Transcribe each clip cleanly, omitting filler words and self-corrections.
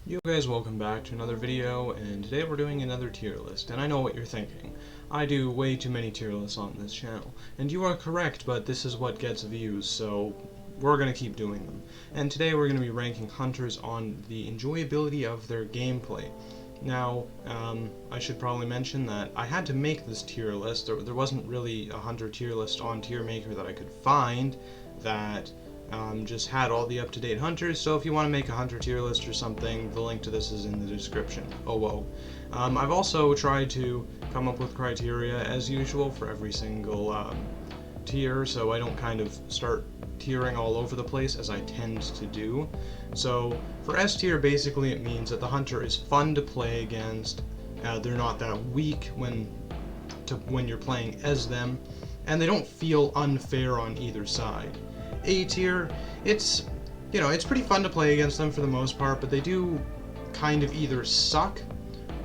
You guys, welcome back to another video, and today we're doing another tier list, and I know what you're thinking. I do way too many tier lists on this channel, and you are correct, but this is what gets views, so we're going to keep doing them. And today we're going to be ranking hunters on the enjoyability of their gameplay. Now, I should probably mention that I had to make this tier list. There wasn't really a hunter tier list on Tier Maker that I could find that just had all the up-to-date hunters, so if you want to make a hunter tier list or something, the link to this is in the description. Oh whoa. I've also tried to come up with criteria as usual for every single tier, so I don't kind of start tiering all over the place as I tend to do. So for S tier, basically it means that the hunter is fun to play against, they're not that weak when you're playing as them, and they don't feel unfair on either side. A tier, it's pretty fun to play against them for the most part, but they do kind of either suck,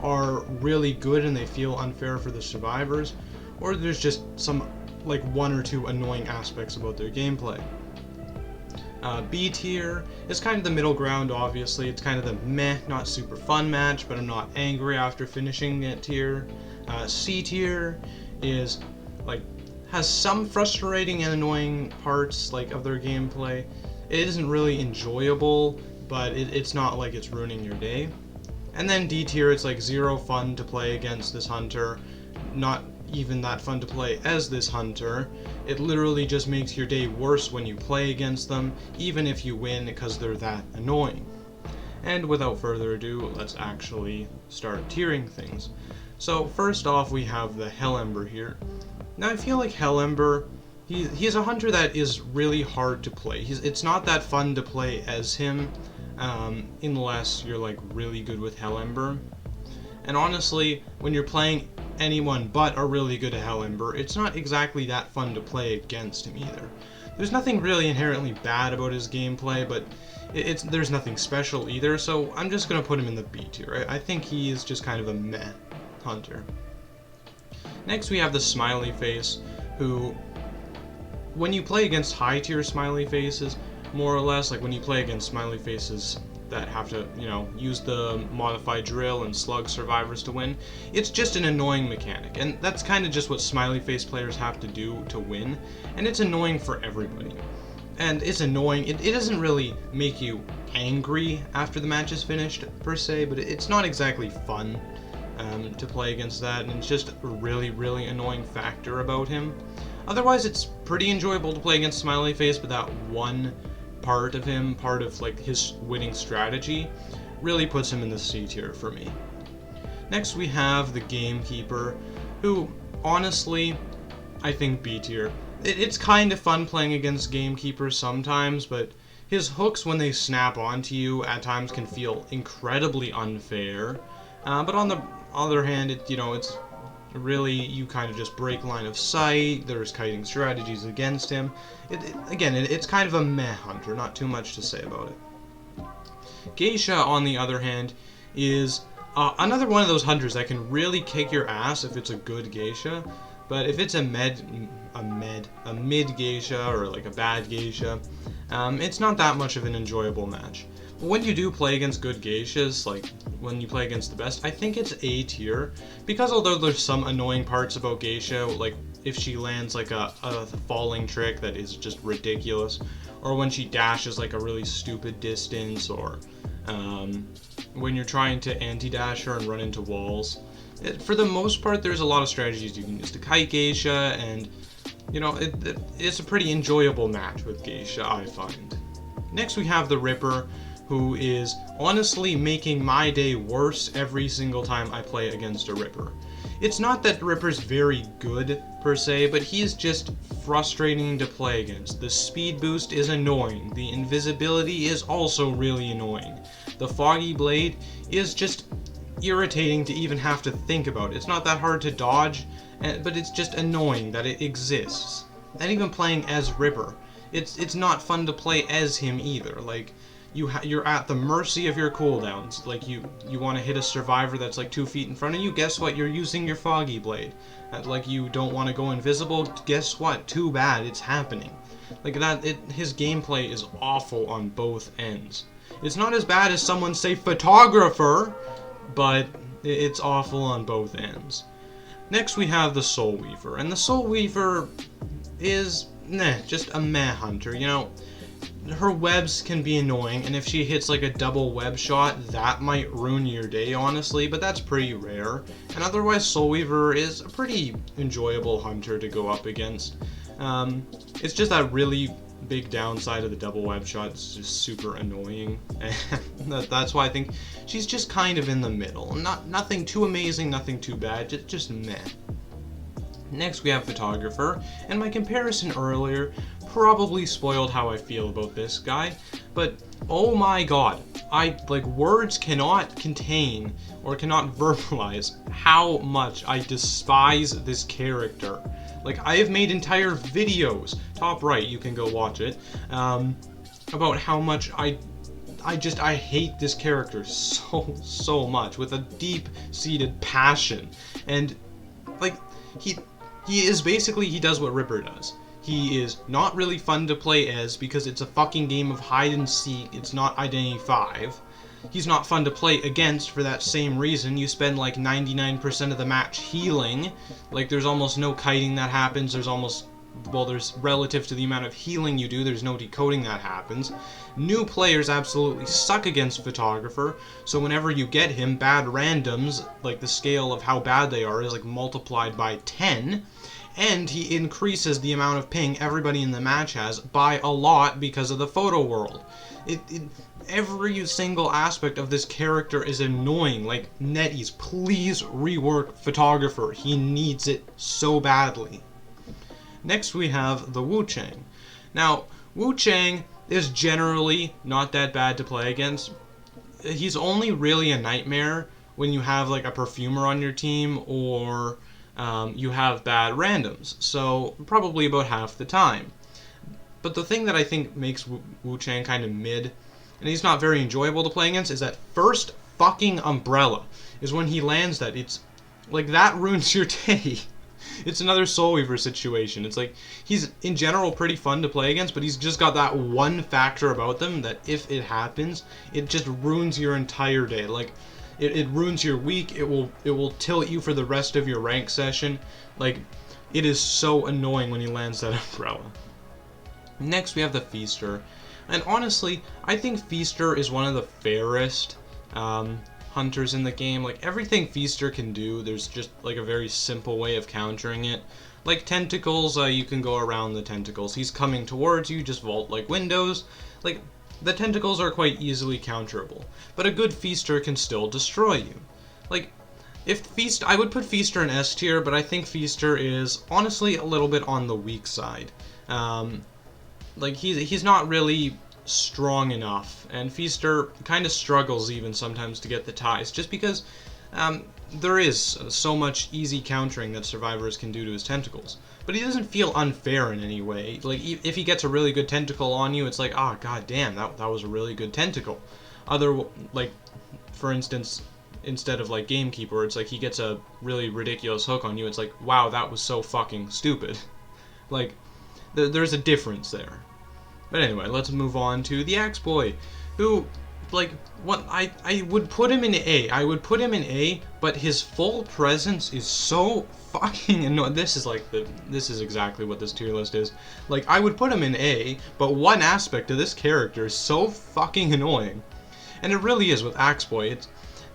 are really good and they feel unfair for the survivors, or there's just some like one or two annoying aspects about their gameplay. B tier is kind of the middle ground, obviously. It's kind of the meh, not super fun match, but I'm not angry after finishing it tier. C tier is like has some frustrating and annoying parts like of their gameplay. It isn't really enjoyable, but it's not like it's ruining your day. And then D tier, it's like zero fun to play against this hunter, not even that fun to play as this hunter. It literally just makes your day worse when you play against them, even if you win, because they're that annoying. And without further ado, let's actually start tiering things. So first off, we have the Hell Ember here. Now I feel like Hell Ember, he's a hunter that is really hard to play. It's not that fun to play as him, unless you're like really good with Hell Ember. And honestly, when you're playing anyone but are really good at Hell Ember, it's not exactly that fun to play against him either. There's nothing really inherently bad about his gameplay, but there's nothing special either, so I'm just gonna put him in the B tier. I think he is just kind of a meh hunter. Next we have the Smiley Face, who, when you play against high tier Smiley Faces, more or less, like when you play against Smiley Faces that have to, use the modified drill and slug survivors to win, it's just an annoying mechanic, and that's kind of just what Smiley Face players have to do to win, and it's annoying for everybody. And it's annoying, it doesn't really make you angry after the match is finished, per se, but it's not exactly fun to play against that, and it's just a really, really annoying factor about him. Otherwise, it's pretty enjoyable to play against Smiley Face, but that one part of him, part of like his winning strategy, really puts him in the C tier for me. Next we have the Gamekeeper, who, honestly, I think B tier. It's kind of fun playing against Gamekeepers sometimes, but his hooks when they snap onto you at times can feel incredibly unfair. But on the other hand, it's really, you kind of just break line of sight, there's kiting strategies against him. It's kind of a meh hunter, not too much to say about it. Geisha, on the other hand, is another one of those hunters that can really kick your ass if it's a good Geisha, but if it's a mid Geisha or like a bad Geisha, it's not that much of an enjoyable match. But when you do play against good Geishas, like when you play against the best, I think it's A tier, because although there's some annoying parts about Geisha, like if she lands like a falling trick that is just ridiculous, or when she dashes like a really stupid distance, or when you're trying to anti-dash her and run into walls. For the most part, there's a lot of strategies you can use to kite Geisha, and it's a pretty enjoyable match with Geisha, I find. Next we have the Ripper, who is honestly making my day worse every single time I play against a Ripper. It's not that Ripper's very good, per se, but he's just frustrating to play against. The speed boost is annoying. The invisibility is also really annoying. The Foggy Blade is just irritating to even have to think about. It's not that hard to dodge, but it's just annoying that it exists. And even playing as Ripper, it's not fun to play as him either. Like, you're at the mercy of your cooldowns. Like, you want to hit a survivor that's like 2 feet in front of you, guess what? You're using your Foggy Blade. Like, you don't want to go invisible, guess what? Too bad, it's happening. Like that, his gameplay is awful on both ends. It's not as bad as someone say photographer, but it's awful on both ends. Next we have the Soul Weaver, and the Soul Weaver is just a meh hunter, you know. Her webs can be annoying, and if she hits like a double web shot, that might ruin your day, honestly, but that's pretty rare. And otherwise, Soul Weaver is a pretty enjoyable hunter to go up against. It's just that really big downside of the double web shot. It's just super annoying, and that's why I think she's just kind of in the middle. Nothing too amazing, nothing too bad, just meh. Next we have Photographer, and my comparison earlier probably spoiled how I feel about this guy, but oh my god, words cannot contain or cannot verbalize how much I despise this character. Like, I have made entire videos, top right, you can go watch it, about how much I hate this character so much, with a deep-seated passion. And, like, he is basically, he does what Ripper does. He is not really fun to play as because it's a fucking game of hide and seek, it's not Identity 5. He's not fun to play against for that same reason. You spend like 99% of the match healing. Like, there's almost no kiting that happens. There's relative to the amount of healing you do, there's no decoding that happens. New players absolutely suck against Photographer, so whenever you get him, bad randoms, like the scale of how bad they are, is like multiplied by 10. And he increases the amount of ping everybody in the match has by a lot because of the photo world. Every single aspect of this character is annoying. Like, NetEase, please rework Photographer. He needs it so badly. Next we have the Wu Chang. Now, Wu Chang is generally not that bad to play against. He's only really a nightmare when you have like a perfumer on your team or you have bad randoms, so probably about half the time. But the thing that I think makes Wu Chang kind of mid, and he's not very enjoyable to play against, is that first fucking umbrella is when he lands that. It's like, that ruins your day. It's another Soul Weaver situation. It's like, he's in general pretty fun to play against, but he's just got that one factor about them that if it happens, it just ruins your entire day. Like, it ruins your week. It will tilt you for the rest of your rank session. Like, it is so annoying when he lands that umbrella. Next we have the Feaster, and honestly, I think Feaster is one of the fairest hunters in the game. Like, everything Feaster can do, there's just like a very simple way of countering it. Like tentacles, you can go around the tentacles. He's coming towards you, just vault like windows. Like, the tentacles are quite easily counterable, but a good Feaster can still destroy you. Like, I would put Feaster in S tier, but I think Feaster is honestly a little bit on the weak side. Like, he's not really strong enough, and Feaster kind of struggles even sometimes to get the ties, just because there is so much easy countering that survivors can do to his tentacles. But he doesn't feel unfair in any way. Like, if he gets a really good tentacle on you, it's like, ah, god damn, that was a really good tentacle. Like, for instance, instead of like Gamekeeper, it's like he gets a really ridiculous hook on you, it's like, wow, that was so fucking stupid. Like, there's a difference there. But anyway, let's move on to the Axeboy, who, like, what I would put him in A. I would put him in A, but his full presence is so fucking annoying. This is exactly what this tier list is. Like, I would put him in A, but one aspect of this character is so fucking annoying. And it really is with Axeboy. It's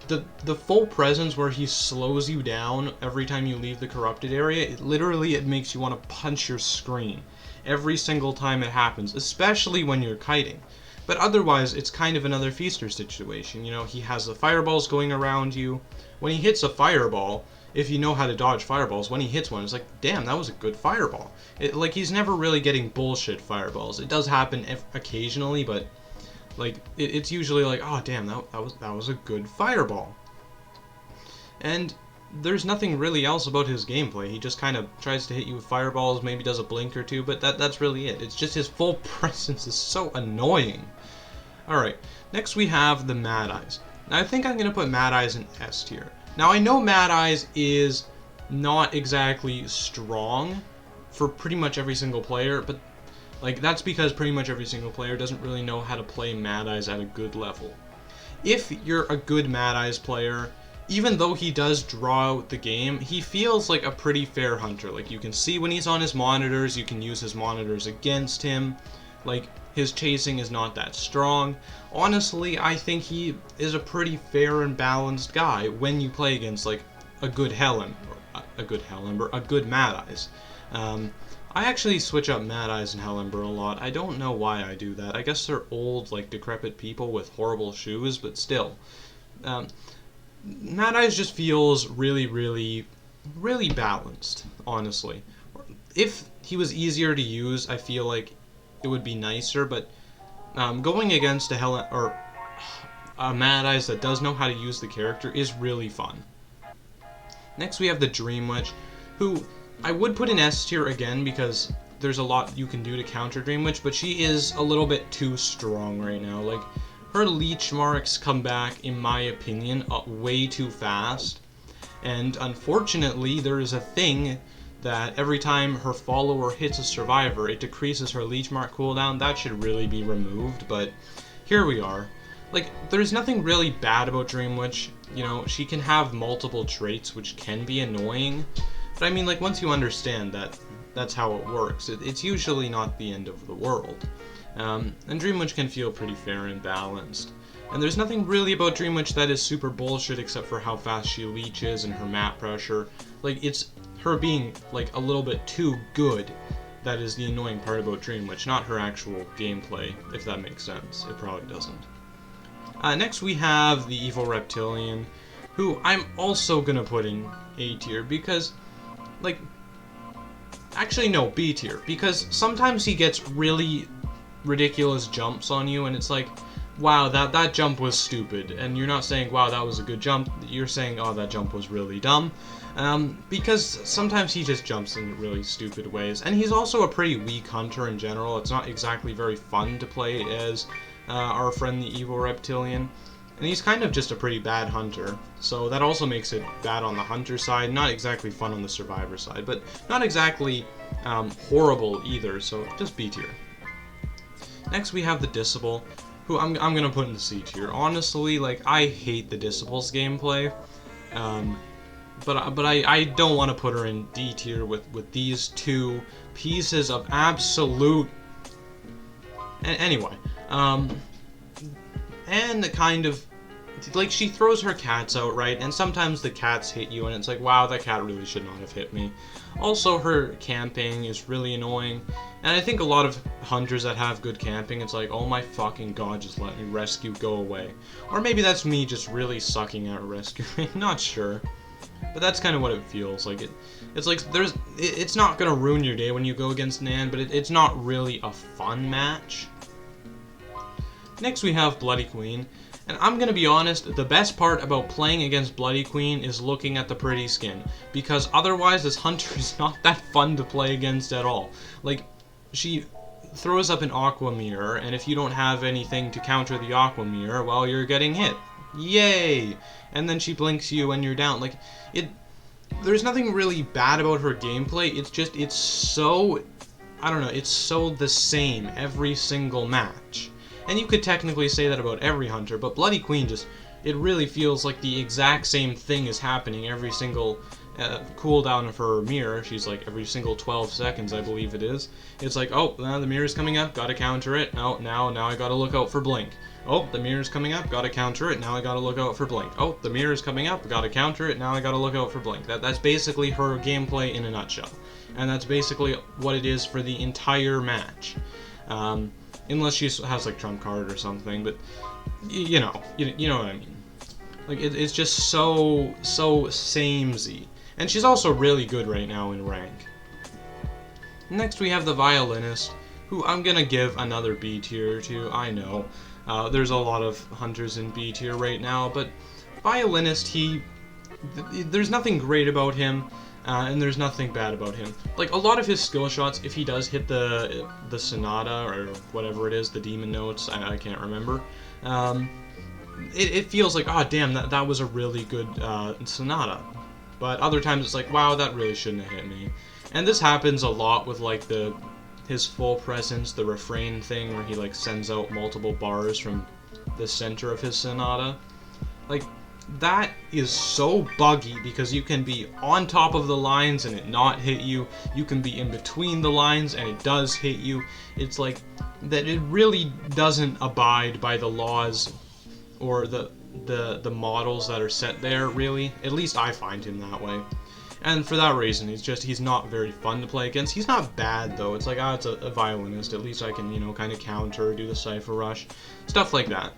the full presence where he slows you down every time you leave the corrupted area. It makes you want to punch your screen every single time it happens, especially when you're kiting. But otherwise, it's kind of another Feaster situation. You know, he has the fireballs going around you. When he hits a fireball, if you know how to dodge fireballs, when he hits one, it's like, damn, that was a good fireball. Like, he's never really getting bullshit fireballs. It does happen occasionally, but like, it's usually like, oh damn, that was a good fireball. And there's nothing really else about his gameplay. He just kind of tries to hit you with fireballs, maybe does a blink or two, but that's really it. It's just his full presence is so annoying. Alright, next we have the Mad Eyes. Now I think I'm going to put Mad Eyes in S tier. Now I know Mad Eyes is not exactly strong for pretty much every single player, but Like, that's because pretty much every single player doesn't really know how to play Mad Eyes at a good level. If you're a good Mad Eyes player, even though he does draw out the game, he feels like a pretty fair hunter. Like, you can see when he's on his monitors, you can use his monitors against him. Like, his chasing is not that strong. Honestly, I think he is a pretty fair and balanced guy when you play against, like, a good a good Mad Eyes. I actually switch up Mad Eyes and Hellember a lot. I don't know why I do that. I guess they're old, like, decrepit people with horrible shoes, but still. Mad Eyes just feels really, really, really balanced, honestly. If he was easier to use, I feel like it would be nicer, but going against a Mad Eyes that does know how to use the character is really fun. Next we have the Dreamwitch, who I would put in S tier again because there's a lot you can do to counter Dreamwitch, but she is a little bit too strong right now. Like, her leech marks come back, in my opinion, way too fast. And unfortunately, there is a thing that every time her follower hits a survivor, it decreases her leech mark cooldown. That should really be removed, but here we are. Like, there's nothing really bad about Dreamwitch. You know, she can have multiple traits, which can be annoying. But I mean, like, once you understand that that's how it works, it's usually not the end of the world. And Dreamwitch can feel pretty fair and balanced. And there's nothing really about Dreamwitch that is super bullshit except for how fast she leeches and her map pressure. Like, it's her being, like, a little bit too good that is the annoying part about Dreamwitch, not her actual gameplay, if that makes sense. It probably doesn't. Next we have the evil Reptilian, who I'm also gonna put in A tier because, like, actually no, B tier, because sometimes he gets really ridiculous jumps on you and it's like, wow, that jump was stupid, and you're not saying, wow, that was a good jump, you're saying, oh, that jump was really dumb, because sometimes he just jumps in really stupid ways, and he's also a pretty weak hunter in general. It's not exactly very fun to play as our friend the evil Reptilian, and he's kind of just a pretty bad hunter, so that also makes it bad on the hunter side, not exactly fun on the survivor side, but not exactly horrible either, so just B tier. Next we have the Disciple, who I'm gonna put in the C tier. Honestly, like, I hate the Disciple's gameplay, but I don't want to put her in D tier with these two pieces of absolute. Anyway, and the kind of, like, she throws her cats out, right? And sometimes the cats hit you, and it's like, wow, that cat really should not have hit me. Also, her camping is really annoying, and I think a lot of hunters that have good camping, it's like, oh my fucking god, just let me rescue, go away. Or maybe that's me just really sucking at rescuing, not sure. But that's kind of what it feels like. It's like, it's not gonna ruin your day when you go against Nan, but it's not really a fun match. Next we have Bloody Queen, and I'm gonna be honest, the best part about playing against Bloody Queen is looking at the pretty skin, because otherwise this hunter is not that fun to play against at all. Like, she throws up an Aqua Mirror, and if you don't have anything to counter the Aqua Mirror, well, you're getting hit. Yay! And then she blinks you and you're down. Like, there's nothing really bad about her gameplay, it's just, it's so, I don't know, it's so the same every single match. And you could technically say that about every hunter, but Bloody Queen just, it really feels like the exact same thing is happening every single cooldown of her mirror. She's like every single 12 seconds, I believe it is. It's like, oh, now the mirror's coming up, gotta counter it. Oh, now I gotta look out for blink. Oh, the mirror's coming up, gotta counter it, now I gotta look out for blink. Oh, the mirror's coming up, gotta counter it, now I gotta look out for blink. That's basically her gameplay in a nutshell. And that's basically what it is for the entire match. Unless she has, like, trump card or something, but you know what I mean. Like, it's just so samey. And she's also really good right now in rank. Next we have the Violinist, who I'm gonna give another B tier to. I know, there's a lot of hunters in B tier right now, but Violinist, there's nothing great about him. And there's nothing bad about him. Like, a lot of his skill shots, if he does hit the Sonata, or whatever it is, the Demon Notes, I can't remember, it feels like, oh damn, that was a really good Sonata. But other times it's like, wow, that really shouldn't have hit me. And this happens a lot with, like, the his full presence, the refrain thing where he like sends out multiple bars from the center of his sonata. Like, that is so buggy because you can be on top of the lines and it not hit you. You can be in between the lines and it does hit you. It's like that it really doesn't abide by the laws or the models that are set there, really. At least I find him that way. And for that reason, he's not very fun to play against. He's not bad, though. It's like, it's a violinist. At least I can, you know, kind of counter, do the cipher rush, stuff like that.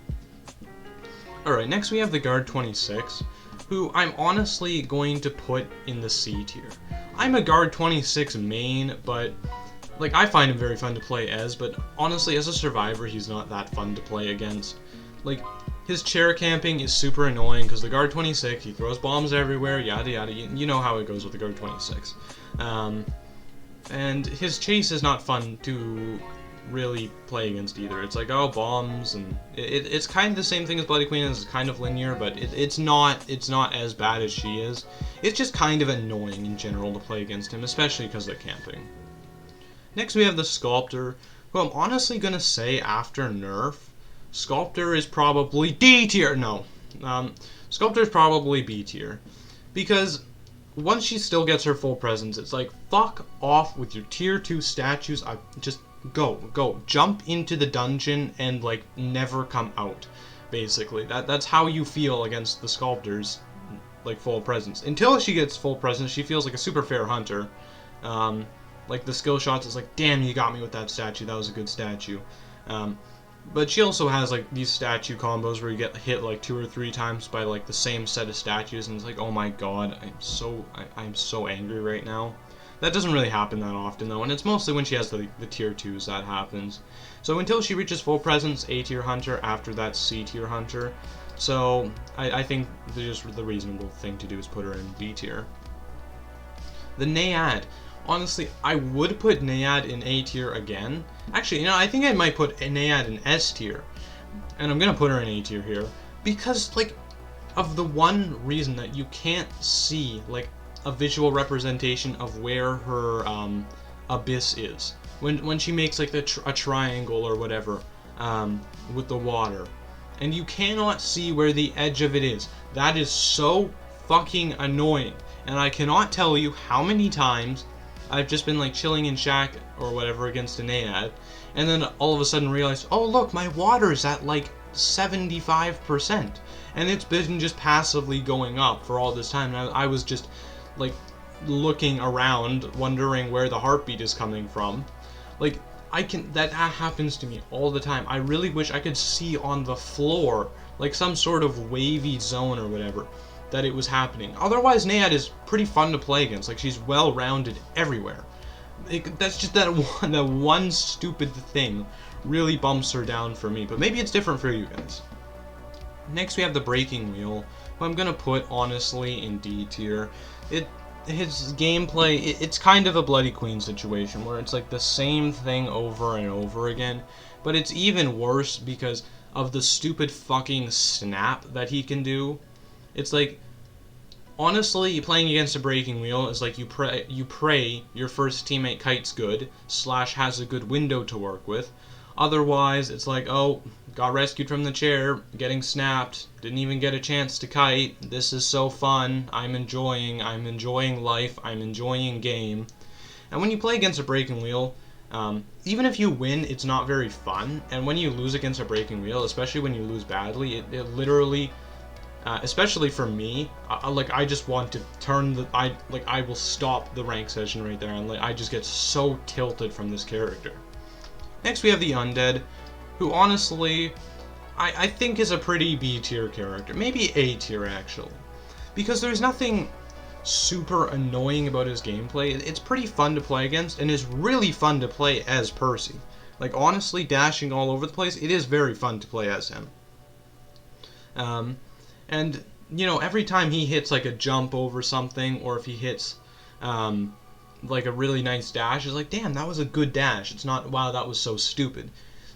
Alright, next we have the guard 26, who I'm honestly going to put in the C tier. I'm a guard 26 main, but, like, I find him very fun to play as, but honestly, as a survivor, he's not that fun to play against. Like, his chair camping is super annoying because the guard 26, he throws bombs everywhere, yada yada, you know how it goes with the guard 26. And his chase is not fun to really play against either. It's like, oh, bombs, and it's kind of the same thing as Bloody Queen, it's kind of linear, but it's not as bad as she is. It's just kind of annoying in general to play against him, especially because of the camping. Next we have the Sculptor, who I'm honestly gonna say after nerf, Sculptor is probably D tier. No, Sculptor is probably B tier, because once she still gets her full presence, it's like, fuck off with your tier 2 statues. I just go jump into the dungeon and like never come out. Basically, that's how you feel against the Sculptor's like full presence. Until she gets full presence, she feels like a super fair hunter. Like the skill shots, it's like, damn, you got me with that statue. That was a good statue. But she also has like these statue combos where you get hit like 2 or 3 times by like the same set of statues, and it's like, oh my god, I'm so angry right now. That doesn't really happen that often though, and it's mostly when she has the tier 2s that happens. So until she reaches full presence, A tier hunter, after that C tier hunter. So I think the reasonable thing to do is put her in B tier. The Nayad. Honestly, I would put Nayad in A tier again. Actually, you know, I think I might put Nayad in S tier. And I'm gonna put her in A tier here. Because, like, of the one reason that you can't see, like, a visual representation of where her abyss is. When she makes, like, a triangle or whatever with the water. And you cannot see where the edge of it is. That is so fucking annoying. And I cannot tell you how many times I've just been like chilling in shack or whatever against a nayad, and then all of a sudden realized, oh look, my water's at like 75%, and it's been just passively going up for all this time, and I was just like looking around wondering where the heartbeat is coming from. Like, that happens to me all the time. I really wish I could see on the floor, like some sort of wavy zone or whatever, that it was happening. Otherwise, Nayad is pretty fun to play against. Like, she's well-rounded everywhere. That's just that one stupid thing really bumps her down for me. But maybe it's different for you guys. Next, we have the Breaking Wheel, who I'm gonna put, honestly, in D tier. His gameplay, it's kind of a Bloody Queen situation, where it's like the same thing over and over again. But it's even worse because of the stupid fucking snap that he can do. It's like, honestly, playing against a Breaking Wheel is like you pray your first teammate kite's good, / has a good window to work with. Otherwise, it's like, oh, got rescued from the chair, getting snapped, didn't even get a chance to kite, this is so fun, I'm enjoying life, I'm enjoying game. And when you play against a Breaking Wheel, even if you win, it's not very fun, and when you lose against a Breaking Wheel, especially when you lose badly, it literally... especially for me, I just want to turn I will stop the rank session right there, and I just get so tilted from this character. Next we have the Undead, who honestly, I think is a pretty B tier character, maybe A tier actually, because there's nothing super annoying about his gameplay. It's pretty fun to play against, and it's really fun to play as Percy. Like, honestly, dashing all over the place, it is very fun to play as him. And, you know, every time he hits, like, a jump over something, or if he hits, like, a really nice dash, it's like, damn, that was a good dash. It's not, wow, that was so stupid.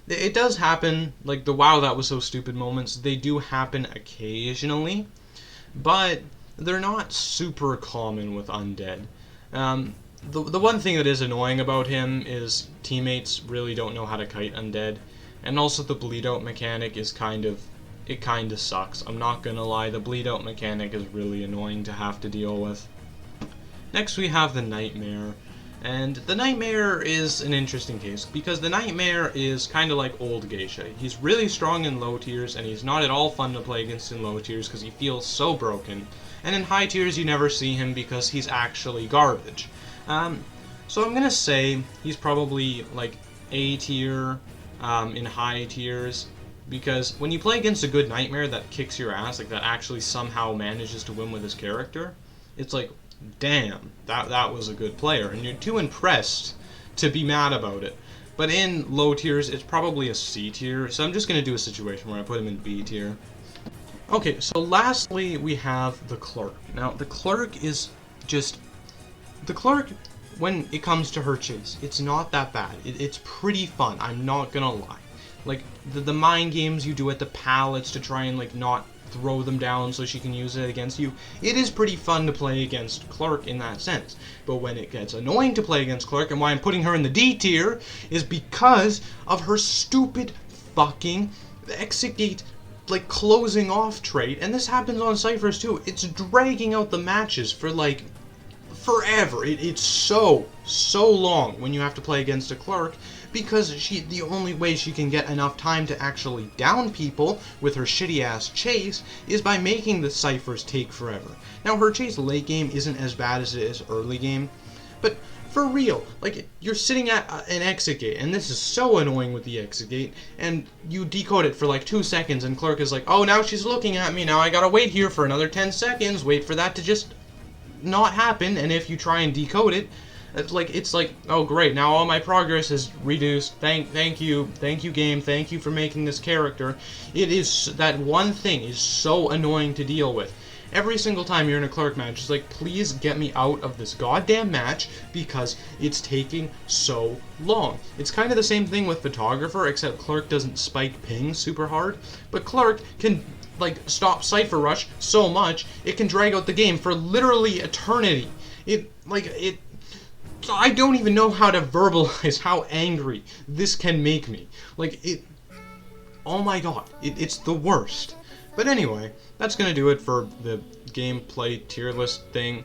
It does happen, like, the wow, that was so stupid moments, they do happen occasionally, but they're not super common with Undead. the one thing that is annoying about him is teammates really don't know how to kite Undead, and also the bleed out mechanic is kind of sucks. I'm not gonna lie, the bleed out mechanic is really annoying to have to deal with. Next we have the Nightmare. And the Nightmare is an interesting case, because the Nightmare is kind of like old Geisha. He's really strong in low tiers, and he's not at all fun to play against in low tiers because he feels so broken. And in high tiers you never see him because he's actually garbage. So I'm gonna say he's probably like A tier in high tiers, because when you play against a good Nightmare that kicks your ass, like that actually somehow manages to win with his character, it's like, damn, that was a good player, and you're too impressed to be mad about it. But in low tiers, it's probably a C tier, so I'm just going to do a situation where I put him in B tier. Okay, so lastly, we have the Clerk. Now, the Clerk is just... The Clerk, when it comes to her chase, it's not that bad. It's pretty fun, I'm not gonna lie. Like, the mind games you do at the pallets to try and, like, not throw them down so she can use it against you, it is pretty fun to play against Clerk in that sense. But when it gets annoying to play against Clerk, and why I'm putting her in the D tier, is because of her stupid fucking execute, like, closing off trait. And this happens on Cyphers too. It's dragging out the matches for, like, forever. It's so long when you have to play against a Clerk, because the only way she can get enough time to actually down people with her shitty ass chase is by making the Cyphers take forever. Now, her chase late game isn't as bad as it is early game, but for real, like, you're sitting at an exit gate, and this is so annoying with the exit gate, and you decode it for like 2 seconds, and Clerk is like, oh, now she's looking at me, now I gotta wait here for another 10 seconds, wait for that to just not happen, and if you try and decode it, it's like, oh great, now all my progress is reduced. Thank you game, thank you for making this character. It is, that one thing is so annoying to deal with. Every single time you're in a Clerk match, it's like, please get me out of this goddamn match because it's taking so long. It's kind of the same thing with Photographer, except Clerk doesn't spike ping super hard, but Clerk can, like, stop Cypher Rush so much, it can drag out the game for literally eternity. I don't even know how to verbalize how angry this can make me. Like, oh my god, it's the worst. But anyway, that's gonna do it for the gameplay tier list thing.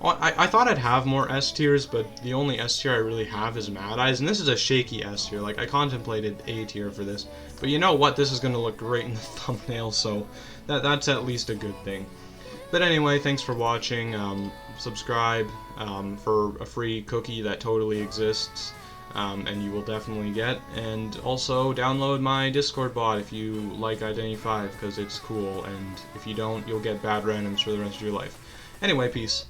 I thought I'd have more S tiers, but the only S tier I really have is Mad Eyes, and this is a shaky S tier. Like, I contemplated A tier for this, but you know what? This is gonna look great in the thumbnail, so that's at least a good thing. But anyway, thanks for watching. Subscribe for a free cookie that totally exists, and you will definitely get. And also download my Discord bot if you like Identity 5, because it's cool, and if you don't, you'll get bad randoms for the rest of your life. Anyway, peace.